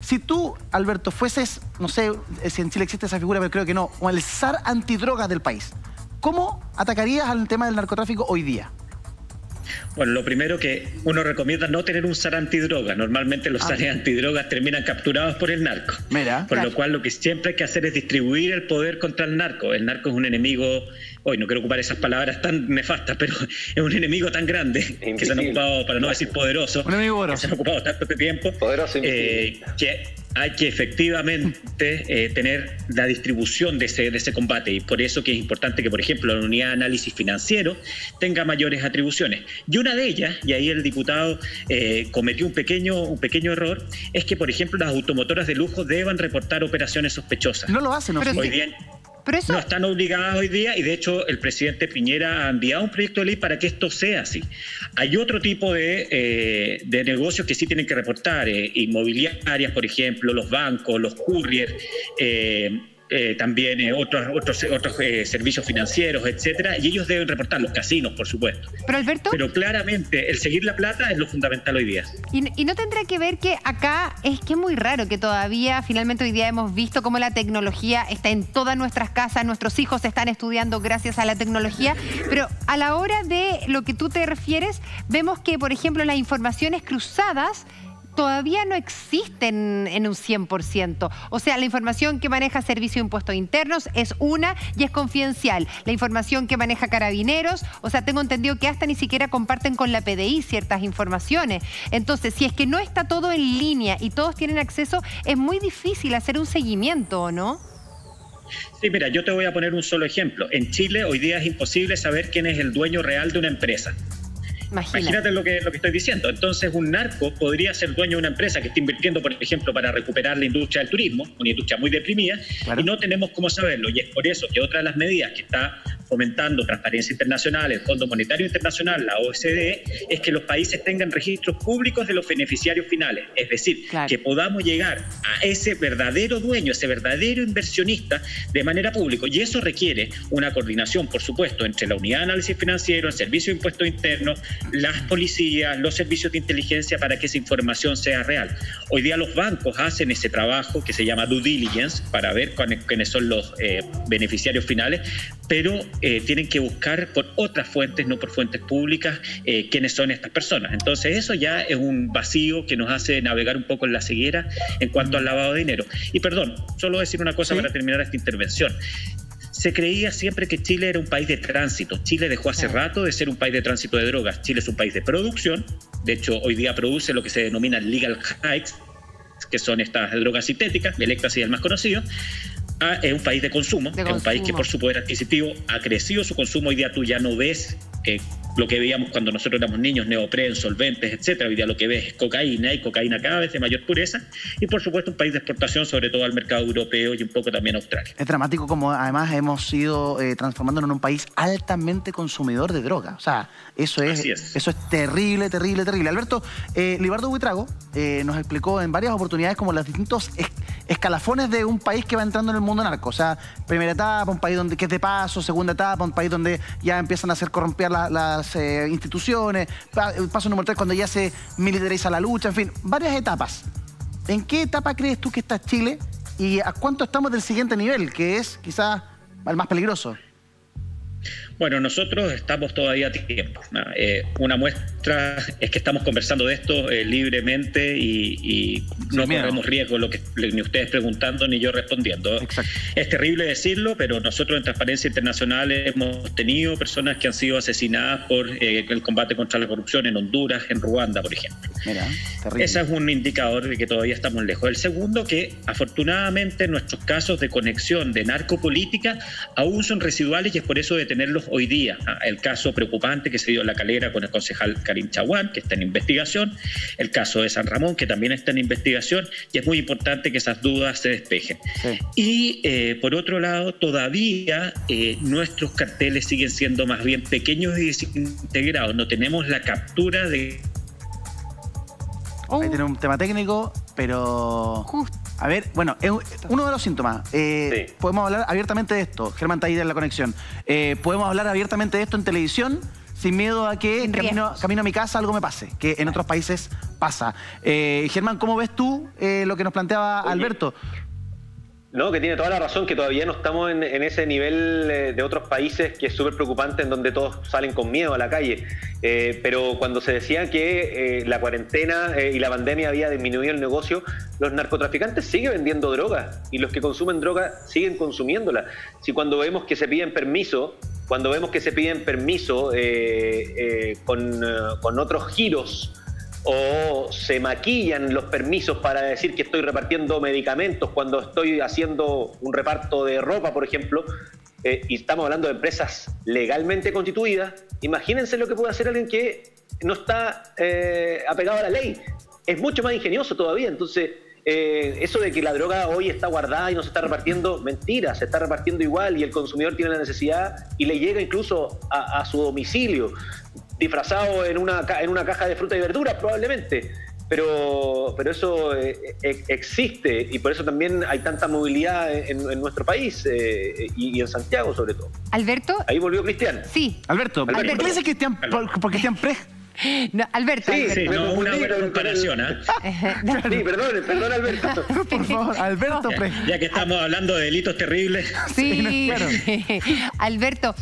Si tú, Alberto, fueses, no sé si en Chile existe esa figura, pero creo que no, o el zar antidrogas del país, ¿cómo atacarías al tema del narcotráfico hoy día? Bueno, lo primero que uno recomienda no tener un zar antidroga. Normalmente los zares antidrogas terminan capturados por el narco. Mira, por lo cual lo que siempre hay que hacer es distribuir el poder contra el narco. El narco es un enemigo, hoy no quiero ocupar esas palabras tan nefastas, pero es un enemigo tan grande que se han ocupado, para no decir poderoso, que se han ocupado tanto tiempo, que hay que efectivamente tener la distribución de ese combate, y por eso que es importante que, por ejemplo, la unidad de análisis financiero tenga mayores atribuciones. Y una de ellas, y ahí el diputado cometió un pequeño error, es que, por ejemplo, las automotoras de lujo deban reportar operaciones sospechosas. No lo hacen, ¿no? Hoy bien, no están obligadas hoy día, y de hecho el presidente Piñera ha enviado un proyecto de ley para que esto sea así. Hay otro tipo de negocios que sí tienen que reportar, inmobiliarias, por ejemplo, los bancos, los couriers, también otros servicios financieros, etcétera, y ellos deben reportar, los casinos, por supuesto. Pero Alberto, claramente el seguir la plata es lo fundamental hoy día. ¿Y no tendrá que ver que acá es que es muy raro que todavía, finalmente hoy día hemos visto cómo la tecnología está en todas nuestras casas, nuestros hijos están estudiando gracias a la tecnología, pero a la hora de lo que tú te refieres, vemos que, por ejemplo, las informaciones cruzadas todavía no existen en un 100%. O sea, la información que maneja Servicio de Impuestos Internos es una y es confidencial. La información que maneja Carabineros, o sea, tengo entendido que hasta ni siquiera comparten con la PDI ciertas informaciones. Entonces, si es que no está todo en línea y todos tienen acceso, es muy difícil hacer un seguimiento, ¿o no? Sí, mira, yo te voy a poner un solo ejemplo. En Chile hoy día es imposible saber quién es el dueño real de una empresa. Imagínate lo que estoy diciendo. Entonces, un narco podría ser dueño de una empresa que está invirtiendo, por ejemplo, para recuperar la industria del turismo, una industria muy deprimida, y no tenemos cómo saberlo. Y es por eso que otra de las medidas que está fomentando Transparencia Internacional, el Fondo Monetario Internacional, la OCDE, es que los países tengan registros públicos de los beneficiarios finales. Es decir, que podamos llegar a ese verdadero dueño, ese verdadero inversionista de manera pública. Y eso requiere una coordinación, por supuesto, entre la Unidad de Análisis Financiero, el Servicio de Impuestos Internos, las policías, los servicios de inteligencia, para que esa información sea real. Hoy día los bancos hacen ese trabajo que se llama due diligence para ver quiénes son los beneficiarios finales, pero tienen que buscar por otras fuentes, no por fuentes públicas, quiénes son estas personas. Entonces eso ya es un vacío que nos hace navegar un poco en la ceguera en cuanto al lavado de dinero. Y perdón, solo decir una cosa para terminar esta intervención. Se creía siempre que Chile era un país de tránsito. Chile dejó hace rato de ser un país de tránsito de drogas. Chile es un país de producción. De hecho, hoy día produce lo que se denomina legal highs, que son estas drogas sintéticas, el éxtasis es el más conocido. Es un país de consumo, es un país que por su poder adquisitivo ha crecido su consumo. Hoy día tú ya no ves lo que veíamos cuando nosotros éramos niños, neopren, solventes, etcétera. Hoy día lo que ves es cocaína, y cocaína cada vez de mayor pureza, y por supuesto un país de exportación, sobre todo al mercado europeo y un poco también a Australia. Es dramático como además hemos ido transformándonos en un país altamente consumidor de droga. O sea, eso es terrible, terrible, terrible. Alberto, Libardo Buitrago nos explicó en varias oportunidades como los distintos escalafones de un país que va entrando en el mundo narco. O sea, primera etapa, un país que es de paso; segunda etapa, un país donde ya empiezan a hacer corromper las instituciones; paso número 3, cuando ya se militariza la lucha. En fin, varias etapas. ¿En qué etapa crees tú que está Chile y a cuánto estamos del siguiente nivel, que es quizás el más peligroso? Bueno, nosotros estamos todavía a tiempo. Una muestra es que estamos conversando de esto libremente y no corremos riesgo, ni ustedes preguntando ni yo respondiendo. Exacto. Es terrible decirlo, pero nosotros en Transparencia Internacional hemos tenido personas que han sido asesinadas por el combate contra la corrupción en Honduras, en Ruanda, por ejemplo. Mira, terrible. Ese es un indicador de que todavía estamos lejos. El segundo, que afortunadamente nuestros casos de conexión de narcopolítica aún son residuales, y es por eso de tenerlos hoy día. El caso preocupante que se dio en La Calera con el concejal Karim Chaguán, que está en investigación, el caso de San Ramón, que también está en investigación, y es muy importante que esas dudas se despejen. Y por otro lado, todavía nuestros carteles siguen siendo más bien pequeños y desintegrados. No tenemos la captura de... Ahí tenemos un tema técnico, pero... A ver, bueno, es uno de los síntomas. Podemos hablar abiertamente de esto. Germán está ahí en la conexión. Podemos hablar abiertamente de esto en televisión sin miedo a que camino a mi casa algo me pase, que en otros países pasa. Germán, ¿cómo ves tú lo que nos planteaba Alberto? No, que tiene toda la razón, que todavía no estamos en ese nivel de otros países que es súper preocupante, en donde todos salen con miedo a la calle. Pero cuando se decía que la cuarentena y la pandemia había disminuido el negocio, los narcotraficantes siguen vendiendo droga y los que consumen droga siguen consumiéndola. Si cuando vemos que se piden permiso, con otros giros, o se maquillan los permisos para decir que estoy repartiendo medicamentos cuando estoy haciendo un reparto de ropa, por ejemplo, y estamos hablando de empresas legalmente constituidas, imagínense lo que puede hacer alguien que no está apegado a la ley. Es mucho más ingenioso todavía. Entonces, eso de que la droga hoy está guardada y no se está repartiendo, mentira, se está repartiendo igual y el consumidor tiene la necesidad y le llega incluso a su domicilio, disfrazado en una caja de fruta y verduras probablemente, pero eso existe y por eso también hay tanta movilidad en nuestro país y en Santiago sobre todo. ¿Alberto? Ahí volvió Cristian. Sí. Alberto. ¿Qué dice Cristian por Cristian Prej? No, Alberto. Sí, no, una buena comparación, ¿eh? Sí, perdón, Alberto. Por favor, Alberto Prej. Ya que estamos hablando de delitos terribles. Sí, claro. Alberto,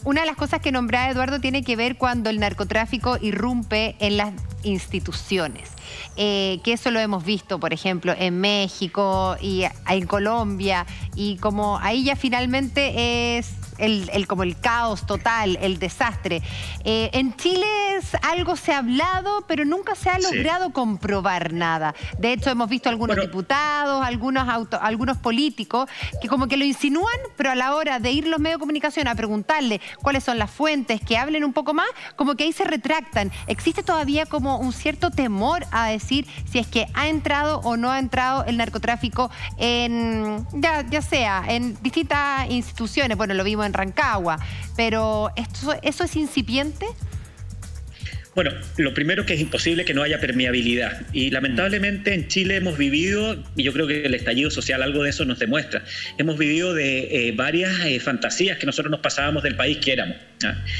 una de las cosas que nombraba Eduardo tiene que ver cuando el narcotráfico irrumpe en las instituciones. Que eso lo hemos visto, por ejemplo, en México y en Colombia, y como ahí ya finalmente es como el caos total, el desastre. En Chile algo se ha hablado, pero nunca se ha logrado comprobar nada. De hecho, hemos visto algunos diputados, algunos políticos, que como que lo insinúan, pero a la hora de ir los medios de comunicación a preguntarle cuáles son las fuentes, que hablen un poco más, como que ahí se retractan. Existe todavía como un cierto temor a decir si es que ha entrado o no ha entrado el narcotráfico ya sea en distintas instituciones. Bueno, lo vimos en Rancagua, pero ¿eso es incipiente? Bueno, lo primero que es imposible que no haya permeabilidad. Y lamentablemente en Chile hemos vivido, y yo creo que el estallido social algo de eso nos demuestra, hemos vivido de varias fantasías que nosotros nos pasábamos del país que éramos.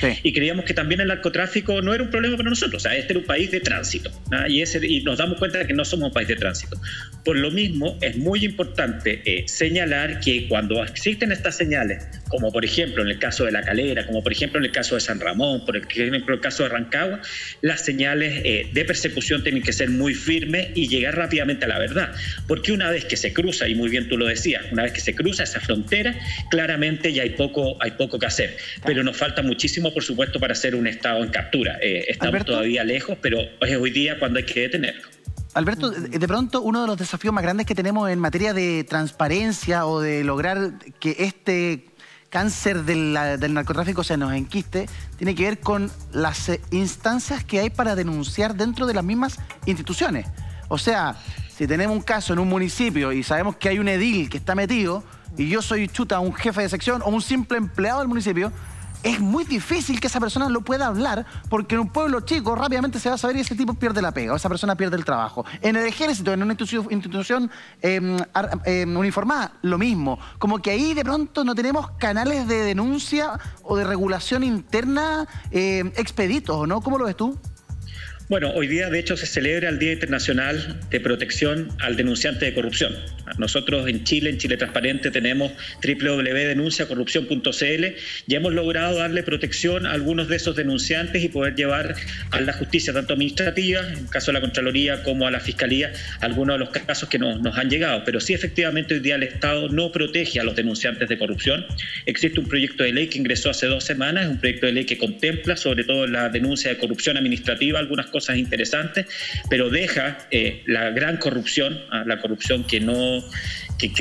Sí. Y creíamos que también el narcotráfico no era un problema para nosotros. O sea, este era un país de tránsito. Y nos damos cuenta de que no somos un país de tránsito. Por lo mismo, es muy importante señalar que cuando existen estas señales, como por ejemplo en el caso de La Calera, como por ejemplo en el caso de San Ramón, por ejemplo en el caso de Rancagua, las señales de persecución tienen que ser muy firmes y llegar rápidamente a la verdad. Porque una vez que se cruza, y muy bien tú lo decías, una vez que se cruza esa frontera, claramente ya hay poco que hacer. Pero nos falta muchísimo, por supuesto, para ser un Estado en captura. Estamos Alberto, todavía lejos, pero es hoy día cuando hay que detenerlo. Alberto, de pronto uno de los desafíos más grandes que tenemos en materia de transparencia o de lograr que este cáncer del narcotráfico se nos enquiste, tiene que ver con las instancias que hay para denunciar dentro de las mismas instituciones. O sea, si tenemos un caso en un municipio y sabemos que hay un edil que está metido y yo soy un jefe de sección o un simple empleado del municipio, es muy difícil que esa persona lo pueda hablar, porque en un pueblo chico rápidamente se va a saber y ese tipo pierde la pega, o esa persona pierde el trabajo. En el ejército, en una institución uniformada, lo mismo. Como que ahí de pronto no tenemos canales de denuncia o de regulación interna expeditos, ¿no? ¿Cómo lo ves tú? Bueno, hoy día de hecho se celebra el Día Internacional de Protección al Denunciante de Corrupción. Nosotros en Chile Transparente, tenemos www.denunciacorrupción.cl y hemos logrado darle protección a algunos de esos denunciantes y poder llevar a la justicia, tanto administrativa, en el caso de la Contraloría, como a la Fiscalía, algunos de los casos que nos han llegado. Pero sí, efectivamente, hoy día el Estado no protege a los denunciantes de corrupción. Existe un proyecto de ley que ingresó hace 2 semanas, es un proyecto de ley que contempla sobre todo la denuncia de corrupción administrativa, algunas cosas interesantes, pero deja la gran corrupción, la corrupción que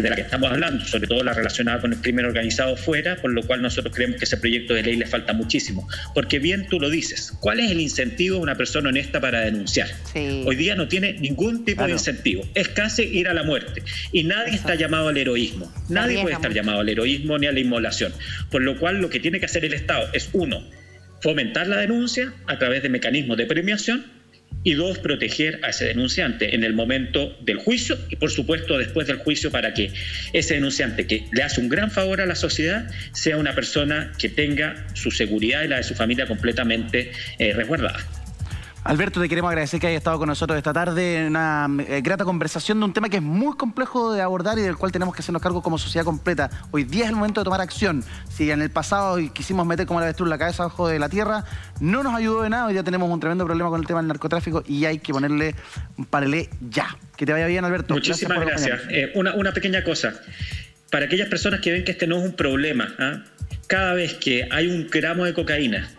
de la que estamos hablando, sobre todo la relacionada con el crimen organizado, fuera, por lo cual nosotros creemos que ese proyecto de ley le falta muchísimo. Porque bien tú lo dices, ¿cuál es el incentivo de una persona honesta para denunciar? Sí. Hoy día no tiene ningún tipo de incentivo, es casi ir a la muerte. Y nadie está llamado al heroísmo, nadie puede estar llamado al heroísmo ni a la inmolación. Por lo cual lo que tiene que hacer el Estado es, 1, fomentar la denuncia a través de mecanismos de premiación, Y 2, proteger a ese denunciante en el momento del juicio y, por supuesto, después del juicio, para que ese denunciante, que le hace un gran favor a la sociedad, sea una persona que tenga su seguridad y la de su familia completamente resguardada. Alberto, te queremos agradecer que hayas estado con nosotros esta tarde en una grata conversación de un tema que es muy complejo de abordar y del cual tenemos que hacernos cargo como sociedad completa. Hoy día es el momento de tomar acción. Si en el pasado quisimos meter como la avestruz la cabeza abajo de la tierra, no nos ayudó de nada. Hoy día tenemos un tremendo problema con el tema del narcotráfico y hay que ponerle un parelé ya. Que te vaya bien, Alberto. Muchísimas gracias. Una pequeña cosa. Para aquellas personas que ven que este no es un problema, cada vez que hay un gramo de cocaína,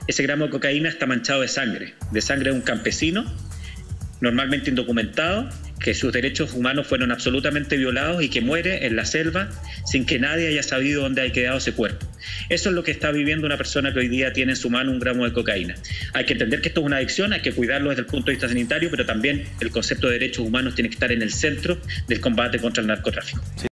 ese gramo de cocaína está manchado de sangre de un campesino, normalmente indocumentado, que sus derechos humanos fueron absolutamente violados y que muere en la selva sin que nadie haya sabido dónde ha quedado ese cuerpo. Eso es lo que está viviendo una persona que hoy día tiene en su mano un gramo de cocaína. Hay que entender que esto es una adicción, hay que cuidarlo desde el punto de vista sanitario, pero también el concepto de derechos humanos tiene que estar en el centro del combate contra el narcotráfico. Sí.